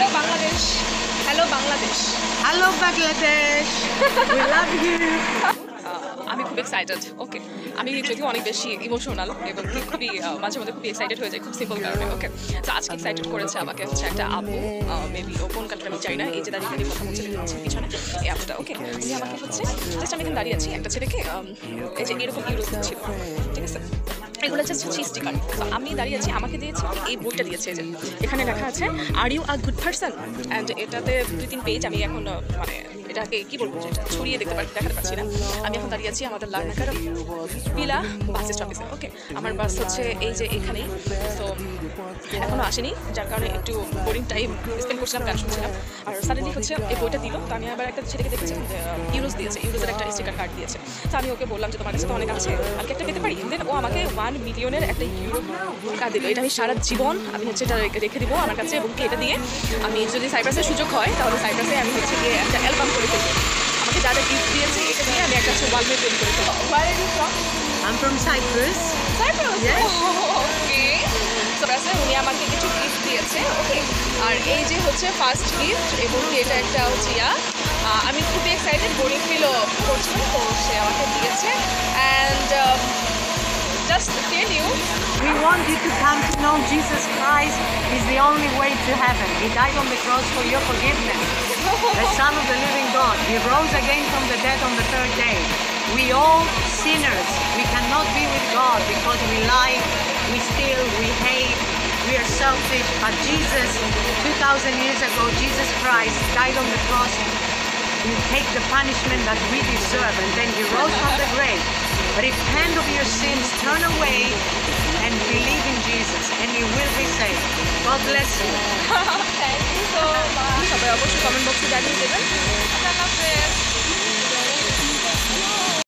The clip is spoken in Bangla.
Hello Bangladesh, hello Bangladesh, hello Bangladesh, we love you. আমি খুব এক্সাইটেড। ওকে, আমি যদিও অনেক বেশি ইমোশনাল এবং খুবই মাঝে মধ্যে খুবই এক্সাইটেড হয়ে যায়, খুব সিম্পল কারণে। ওকে, তো আজকে এক্সাইটেড করেছে আমাকে হচ্ছে একটা আপু, মেবি ও কোন কান্ট্রি আমি চাই না, এই যে দাঁড়িয়ে দাঁড়িয়ে কথা বলছে দেখতে পিছনে এই আপুটা। ওকে, উনি আমাকে হচ্ছে জাস্ট আমি এখানে দাঁড়িয়ে আছি, একটা ছেলেকে এই যে এরকম ইউরোস দিচ্ছিল, ঠিক আছে, এগুলো জাস্ট হচ্ছে স্টিকার। তো আমি দাঁড়িয়ে আছি, আমাকে দিয়েছে এই বইটা দিয়েছে, যে এখানে লেখা আছে are you a good person, and এটাতে 2-3 পেজ। আমি এখন মানে এটাকে কি বলবো, যেটা ছড়িয়ে দেখাতে পারছি না। আমি এখন দাঁড়িয়ে আছি আমাদের লার্নাকার পিলা বাস স্টপেজে। ওকে, আমার বাস হচ্ছে এই যে এখানেই, তো এখনও আসেনি, যার কারণে একটু বোরিং টাইম স্পেন্ড করছিলাম, গান শুনছিলাম। আর সাডেনলি হচ্ছে এই বইটা দিল, তো আমি আবার একটা ছেলেকে দেখেছি ইউরোস দিয়েছে, ইউরোসের একটা স্টিকার কার্ড দিয়েছে। তো আমি ওকে বললাম যে তোমার কাছে তো অনেক আছে, আমি একটা পেতে পারি? দেন ও আমাকে 1 মিলিয়নের একটা ইউরো কার্ড দিল। এটা আমি সারা জীবন আমি হচ্ছে এটা রেখে দিব আমার কাছে, এবং এটা দিয়ে আমি যদি সাইপ্রাসের সুযোগ হয় তাহলে সাইপ্রাসে আমি হচ্ছে গিয়ে একটা অ্যালবাম করে ফেলবো। আমাকে যা যা গিফট দিয়েছে এটা দিয়ে আমি একটা ওয়ালপেপার তৈরি করে ফেলবো। Where are you from? I'm from Cyprus. Cyprus? Yes. ওকে, সাইপ্রাসে উনি আমাকে কিছু গিফট দিয়েছে। ওকে, আর এই যে হচ্ছে ফার্স্ট গিফট, এবং এটা একটা হচ্ছে আমি খুবই এক্সাইটেড, বোরিং ফিলও করছি, তো সে আমাকে দিয়েছে। And just to tell you, We want you to come to know Jesus Christ is the only way to heaven. He died on the cross for your forgiveness. The Son of the living God. He rose again from the dead on the third day. We all sinners. We cannot be with God because we lie, we steal, we hate, we are selfish. But Jesus, 2,000 years ago, Jesus Christ died on the cross to take the punishment that we deserve, and then he rose from the grave. Repent of your sins, turn away, and believe in Jesus, and you will be saved. God bless you. Thank you so much. সবাই অবশ্যই কমেন্ট বক্সে জানিয়ে দেবেন